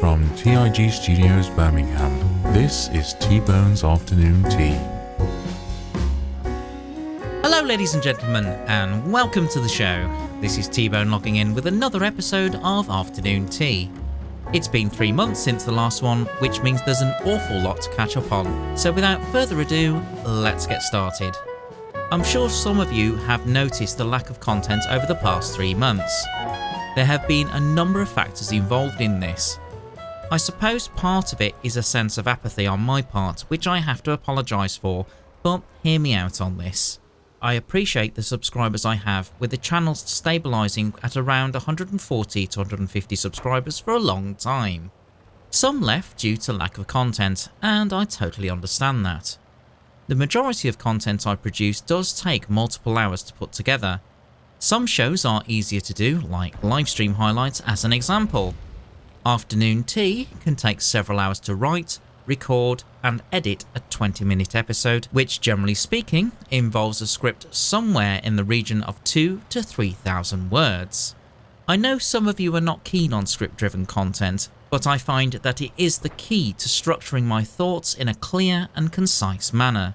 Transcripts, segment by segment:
from TIG Studios Birmingham. This is Tbone's Afternoon Tea. Hello ladies and gentlemen, and welcome to the show. This is Tbone logging in with another episode of Afternoon Tea. It's been 3 months since the last one, which means there's an awful lot to catch up on. So without further ado, let's get started. I'm sure some of you have noticed the lack of content over the past 3 months. There have been a number of factors involved in this. I suppose part of it is a sense of apathy on my part, which I have to apologise for, but hear me out on this. I appreciate the subscribers I have, with the channel stabilising at around 140 to 150 subscribers for a long time. Some left due to lack of content, and I totally understand that. The majority of content I produce does take multiple hours to put together. Some shows are easier to do, like livestream highlights as an example. Afternoon Tea can take several hours to write, record and edit a 20-minute episode, which generally speaking involves a script somewhere in the region of 2,000 to 3,000 words. I know some of you are not keen on script-driven content, but I find that it is the key to structuring my thoughts in a clear and concise manner.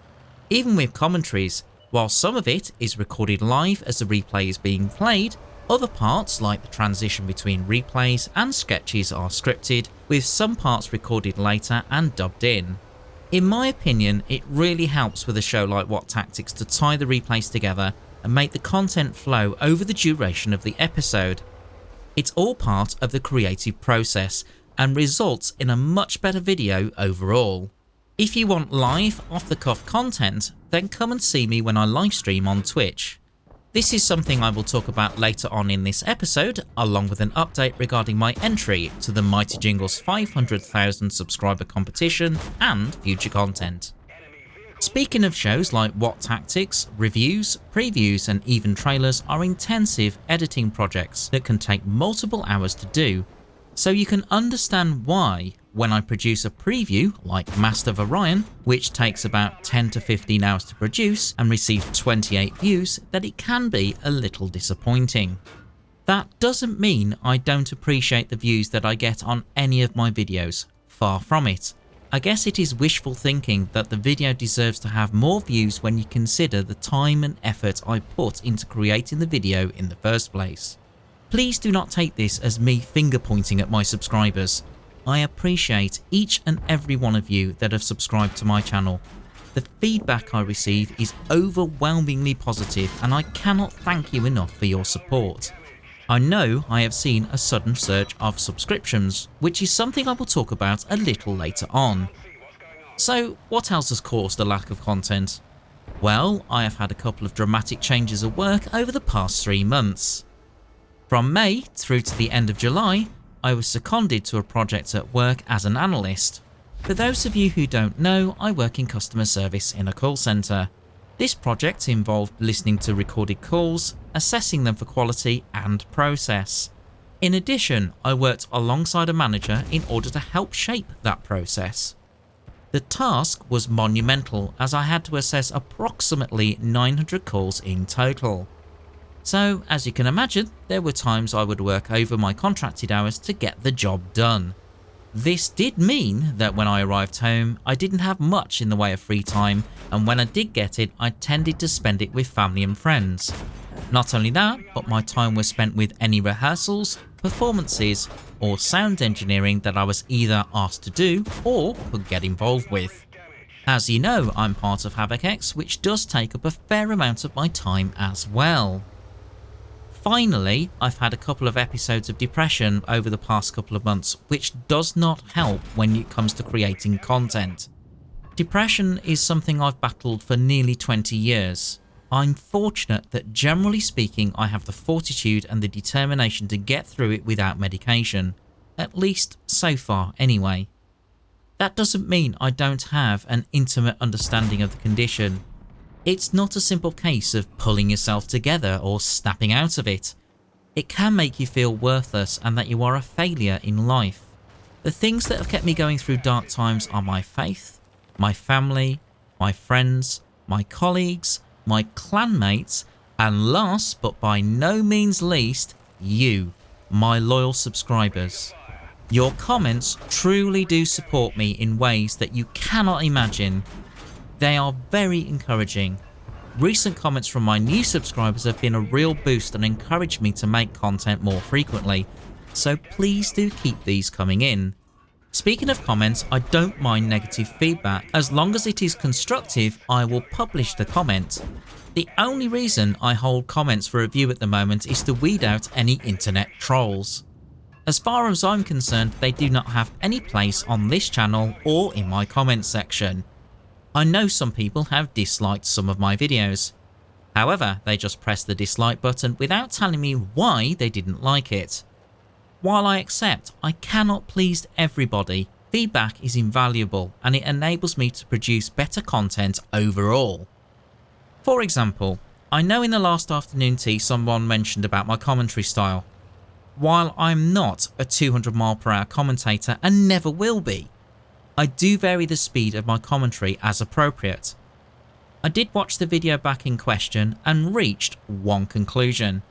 Even with commentaries, while some of it is recorded live as the replay is being played, other parts like the transition between replays and sketches are scripted, with some parts recorded later and dubbed in. In my opinion, it really helps with a show like What Tactics to tie the replays together and make the content flow over the duration of the episode. It's all part of the creative process and results in a much better video overall. If you want live, off-the-cuff content, then come and see me when I livestream on Twitch. This is something I will talk about later on in this episode, along with an update regarding my entry to the Mighty Jingles 500,000 subscriber competition and future content. Speaking of shows like What Tactics, reviews, previews and even trailers are intensive editing projects that can take multiple hours to do, so you can understand why when I produce a preview like Master of Orion, which takes about 10 to 15 hours to produce and receives 28 views, that it can be a little disappointing. That doesn't mean I don't appreciate the views that I get on any of my videos, far from it. I guess it is wishful thinking that the video deserves to have more views when you consider the time and effort I put into creating the video in the first place. Please do not take this as me finger pointing at my subscribers. I appreciate each and every one of you that have subscribed to my channel. The feedback I receive is overwhelmingly positive and I cannot thank you enough for your support. I know I have seen a sudden surge of subscriptions, which is something I will talk about a little later on. So what else has caused the lack of content? Well, I have had a couple of dramatic changes of work over the past 3 months. From May through to the end of July, I was seconded to a project at work as an analyst. For those of you who don't know, I work in customer service in a call centre. This project involved listening to recorded calls, assessing them for quality and process. In addition, I worked alongside a manager in order to help shape that process. The task was monumental as I had to assess approximately 900 calls in total. So, as you can imagine, there were times I would work over my contracted hours to get the job done. This did mean that when I arrived home, I didn't have much in the way of free time, and when I did get it, I tended to spend it with family and friends. Not only that, but my time was spent with any rehearsals, performances, or sound engineering that I was either asked to do or could get involved with. As you know, I'm part of HavocX, which does take up a fair amount of my time as well. Finally, I've had a couple of episodes of depression over the past couple of months, which does not help when it comes to creating content. Depression is something I've battled for nearly 20 years. I'm fortunate that generally speaking I have the fortitude and the determination to get through it without medication, at least so far anyway. That doesn't mean I don't have an intimate understanding of the condition. It's not a simple case of pulling yourself together or snapping out of it. It can make you feel worthless and that you are a failure in life. The things that have kept me going through dark times are my faith, my family, my friends, my colleagues, my clanmates, and last but by no means least, you, my loyal subscribers. Your comments truly do support me in ways that you cannot imagine. They are very encouraging. Recent comments from my new subscribers have been a real boost and encouraged me to make content more frequently, so please do keep these coming in. Speaking of comments, I don't mind negative feedback. As long as it is constructive, I will publish the comment. The only reason I hold comments for review at the moment is to weed out any internet trolls. As far as I'm concerned, they do not have any place on this channel or in my comments section. I know some people have disliked some of my videos. However, they just press the dislike button without telling me why they didn't like it. While I accept I cannot please everybody, feedback is invaluable and it enables me to produce better content overall. For example, I know in the last afternoon tea someone mentioned about my commentary style. While I'm not a 200-mile-per-hour commentator and never will be, I do vary the speed of my commentary as appropriate. I did watch the video back in question and reached one conclusion.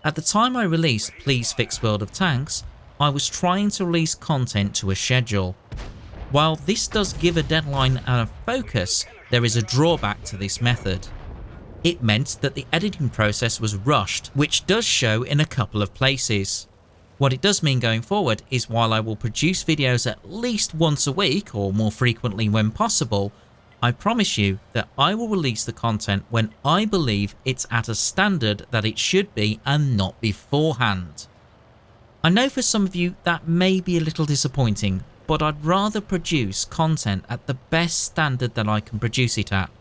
At the time I released Please Fix World of Tanks, I was trying to release content to a schedule. While this does give a deadline and a focus, there is a drawback to this method. It meant that the editing process was rushed, which does show in a couple of places. What it does mean going forward is while I will produce videos at least once a week or more frequently when possible, I promise you that I will release the content when I believe it's at a standard that it should be and not beforehand. I know for some of you that may be a little disappointing, but I'd rather produce content at the best standard that I can produce it at.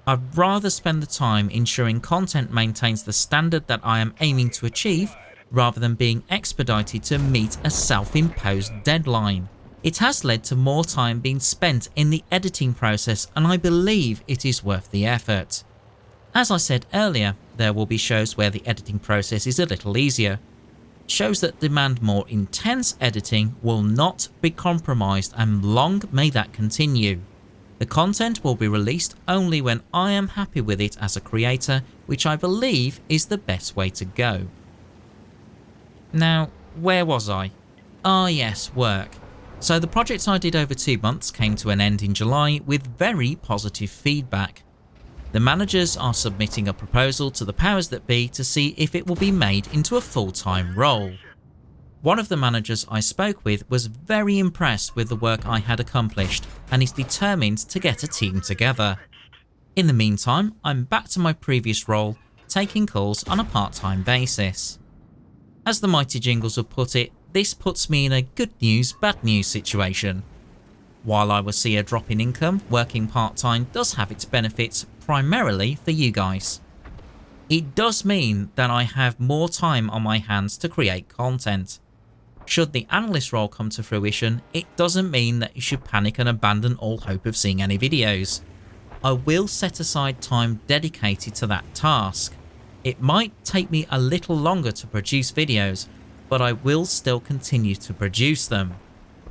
I'd rather spend the time ensuring content maintains the standard that I am aiming to achieve rather than being expedited to meet a self-imposed deadline. It has led to more time being spent in the editing process and I believe it is worth the effort. As I said earlier, there will be shows where the editing process is a little easier. Shows that demand more intense editing will not be compromised and long may that continue. The content will be released only when I am happy with it as a creator, which I believe is the best way to go. Now, where was I? Ah yes, work. So the project I did over 2 months came to an end in July with very positive feedback. The managers are submitting a proposal to the powers that be to see if it will be made into a full-time role. One of the managers I spoke with was very impressed with the work I had accomplished and is determined to get a team together. In the meantime, I'm back to my previous role, taking calls on a part-time basis. As the mighty Jingles would put it, this puts me in a good news, bad news situation. While I will see a drop in income, working part-time does have its benefits, primarily for you guys. It does mean that I have more time on my hands to create content. Should the analyst role come to fruition, it doesn't mean that you should panic and abandon all hope of seeing any videos. I will set aside time dedicated to that task. It might take me a little longer to produce videos, but I will still continue to produce them.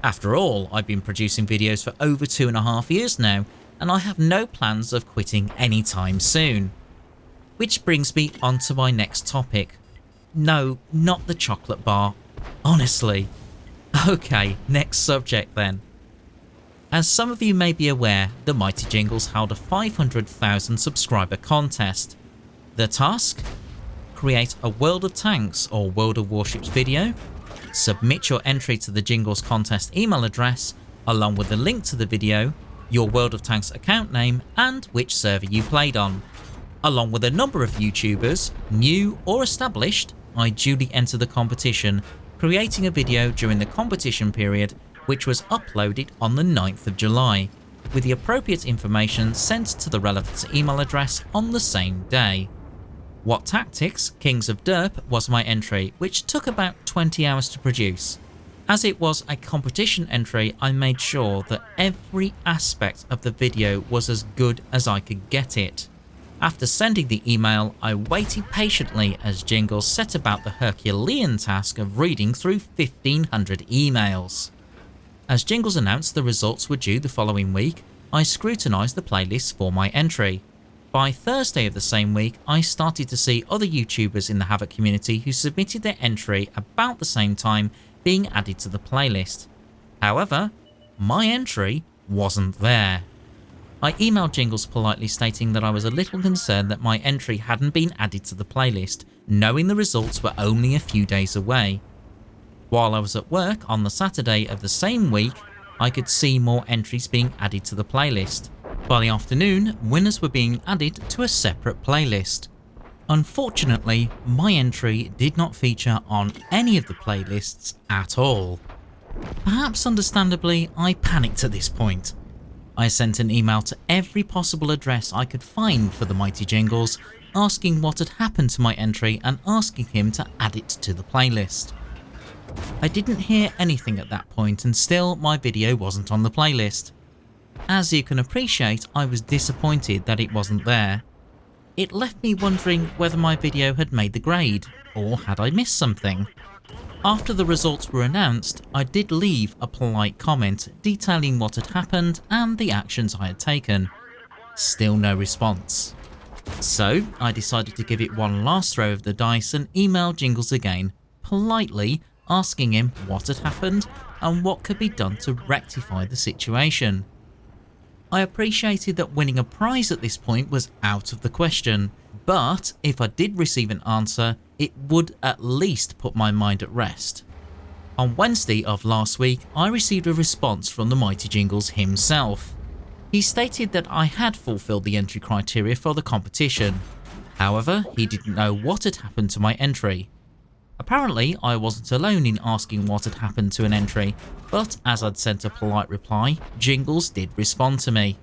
After all, I've been producing videos for over 2.5 years now, and I have no plans of quitting anytime soon. Which brings me on to my next topic. No, not the chocolate bar. Honestly. Okay, next subject then. As some of you may be aware, the Mighty Jingles held a 500,000 subscriber contest. The task? Create a World of Tanks or World of Warships video, submit your entry to the Jingles contest email address, along with a link to the video, your World of Tanks account name and which server you played on. Along with a number of YouTubers, new or established, I duly entered the competition, creating a video during the competition period which was uploaded on the 9th of July, with the appropriate information sent to the relevant email address on the same day. What Tactics, Kings of Derp was my entry, which took about 20 hours to produce. As it was a competition entry, I made sure that every aspect of the video was as good as I could get it. After sending the email, I waited patiently as Jingles set about the Herculean task of reading through 1,500 emails. As Jingles announced the results were due the following week, I scrutinised the playlist for my entry. By Thursday of the same week, I started to see other YouTubers in the Havoc community who submitted their entry about the same time being added to the playlist. However, my entry wasn't there. I emailed Jingles politely stating that I was a little concerned that my entry hadn't been added to the playlist, knowing the results were only a few days away. While I was at work on the Saturday of the same week, I could see more entries being added to the playlist. By the afternoon, winners were being added to a separate playlist. Unfortunately, my entry did not feature on any of the playlists at all. Perhaps understandably, I panicked at this point. I sent an email to every possible address I could find for the Mighty Jingles, asking what had happened to my entry and asking him to add it to the playlist. I didn't hear anything at that point, and still my video wasn't on the playlist. As you can appreciate, I was disappointed that it wasn't there. It left me wondering whether my video had made the grade, or had I missed something. After the results were announced, I did leave a polite comment detailing what had happened and the actions I had taken. Still no response. So I decided to give it one last throw of the dice and email Jingles again, politely asking him what had happened and what could be done to rectify the situation. I appreciated that winning a prize at this point was out of the question, but if I did receive an answer, it would at least put my mind at rest. On Wednesday of last week, I received a response from the Mighty Jingles himself. He stated that I had fulfilled the entry criteria for the competition. However, he didn't know what had happened to my entry. Apparently, I wasn't alone in asking what had happened to an entry, but as I'd sent a polite reply, Jingles did respond to me.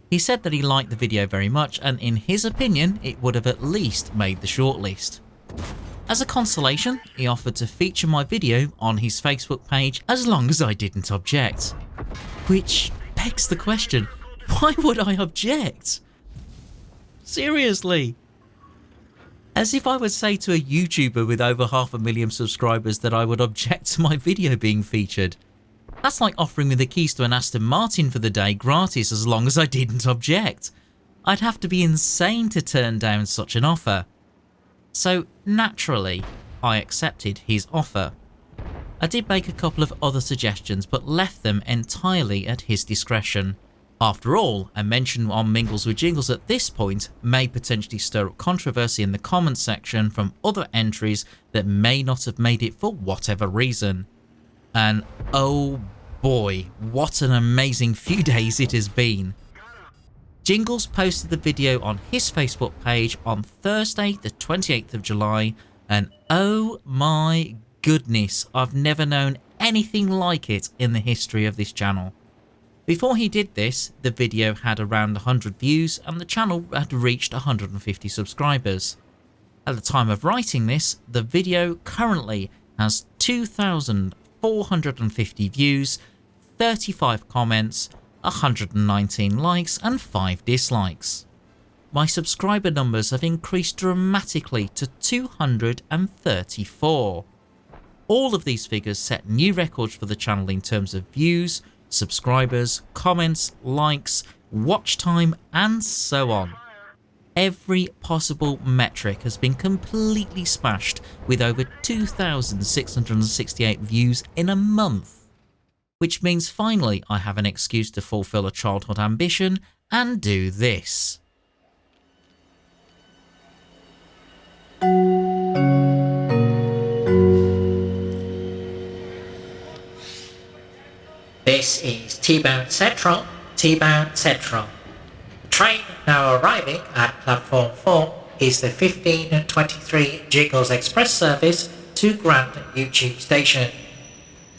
He said that he liked the video very much and in his opinion, it would have at least made the shortlist. As a consolation, he offered to feature my video on his Facebook page as long as I didn't object. Which begs the question, why would I object? Seriously? As if I would say to a YouTuber with over 500,000 subscribers that I would object to my video being featured. That's like offering me the keys to an Aston Martin for the day gratis as long as I didn't object. I'd have to be insane to turn down such an offer. So naturally, I accepted his offer. I did make a couple of other suggestions but left them entirely at his discretion. After all, a mention on Mingles with Jingles at this point may potentially stir up controversy in the comments section from other entries that may not have made it for whatever reason. And oh boy, what an amazing few days it has been. Jingles posted the video on his Facebook page on Thursday the 28th of July and oh my goodness, I've never known anything like it in the history of this channel. Before he did this, the video had around 100 views and the channel had reached 150 subscribers. At the time of writing this, the video currently has 2,450 views, 35 comments, 119 likes and 5 dislikes. My subscriber numbers have increased dramatically to 234. All of these figures set new records for the channel in terms of views, subscribers, comments, likes, watch time and so on. Every possible metric has been completely smashed with over 2,668 views in a month. Which means finally I have an excuse to fulfill a childhood ambition and do this. This is Tbone Central, Tbone Central. The train now arriving at platform 4 is the 1523 Jingles Express service to Grand YouTube Station.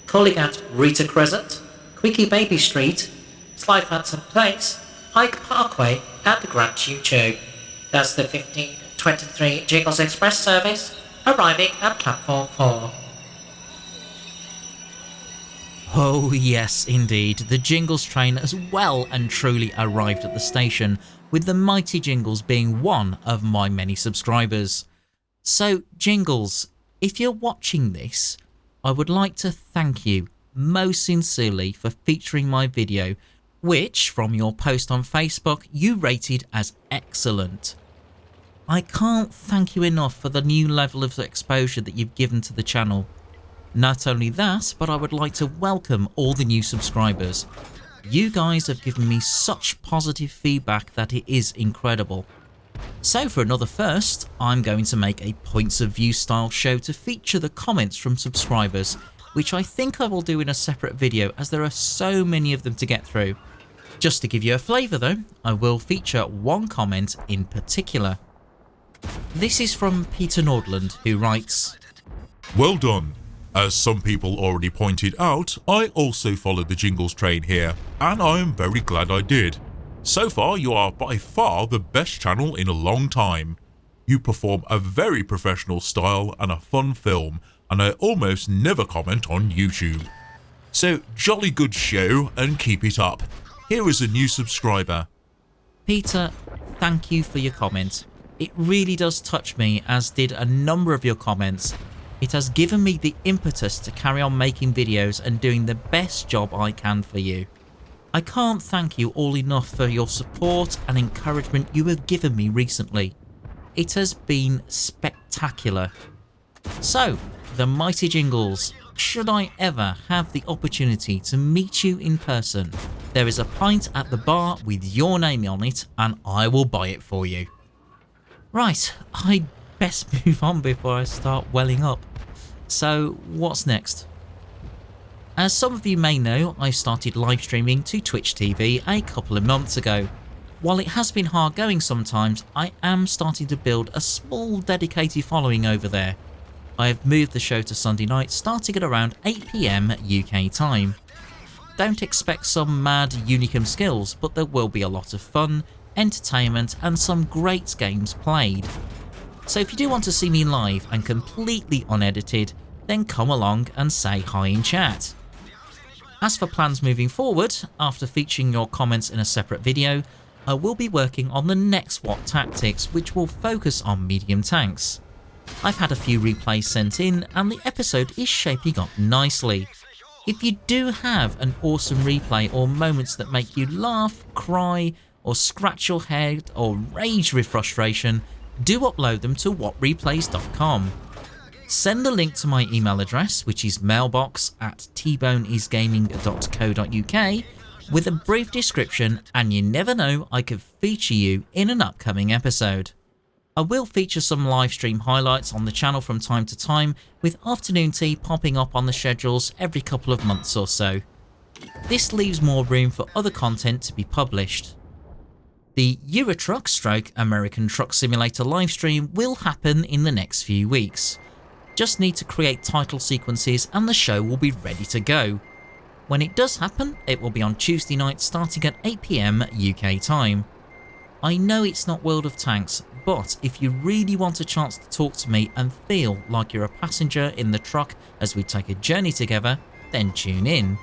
Calling at Rita Crescent, Quickie Baby Street, Slyfanton Place, Pike Parkway and Grand YouTube. That's the 1523 Jingles Express service arriving at platform 4. Oh yes, indeed, the Jingles train has well and truly arrived at the station, with the Mighty Jingles being one of my many subscribers. So Jingles, if you're watching this, I would like to thank you most sincerely for featuring my video, which from your post on Facebook you rated as excellent. I can't thank you enough for the new level of exposure that you've given to the channel. Not only that, but I would like to welcome all the new subscribers. You guys have given me such positive feedback that it is incredible. So for another first, I'm going to make a points of view style show to feature the comments from subscribers, which I think I will do in a separate video as there are so many of them to get through. Just to give you a flavour though, I will feature one comment in particular. This is from Peter Nordland, who writes, Well done. As some people already pointed out, I also followed the jingles train here, and I am very glad I did. So far, you are by far the best channel in a long time. You perform a very professional style and a fun film, and I almost never comment on YouTube. So, jolly good show and keep it up. Here is a new subscriber. Peter, thank you for your comment. It really does touch me, as did a number of your comments. It has given me the impetus to carry on making videos and doing the best job I can for you. I can't thank you all enough for your support and encouragement you have given me recently. It has been spectacular. So, the mighty jingles, should I ever have the opportunity to meet you in person, there is a pint at the bar with your name on it and I will buy it for you. Right, I'd best move on before I start welling up. So, what's next? As some of you may know, I started live streaming to Twitch TV a couple of months ago. While it has been hard going sometimes, I am starting to build a small dedicated following over there. I have moved the show to Sunday night starting at around 8 PM UK time. Don't expect some mad unicum skills, but there will be a lot of fun, entertainment and some great games played. So if you do want to see me live and completely unedited, then come along and say hi in chat. As for plans moving forward, after featuring your comments in a separate video, I will be working on the next SWAT tactics, which will focus on medium tanks. I've had a few replays sent in and the episode is shaping up nicely. If you do have an awesome replay or moments that make you laugh, cry, or scratch your head or rage with frustration, do upload them to whatreplays.com. Send the link to my email address, which is mailbox@tboneisgaming.co.uk, with a brief description, and you never know, I could feature you in an upcoming episode. I will feature some live stream highlights on the channel from time to time, with afternoon tea popping up on the schedules every couple of months or so. This leaves more room for other content to be published. The Euro Truck / American Truck Simulator livestream will happen in the next few weeks. Just need to create title sequences and the show will be ready to go. When it does happen, it will be on Tuesday night starting at 8 PM UK time. I know it's not World of Tanks, but if you really want a chance to talk to me and feel like you're a passenger in the truck as we take a journey together, then tune in.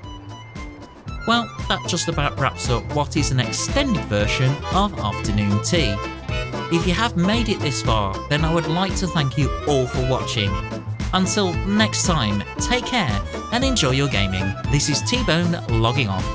Well, that just about wraps up what is an extended version of Afternoon Tea. If you have made it this far, then I would like to thank you all for watching. Until next time, take care and enjoy your gaming. This is Tbone logging off.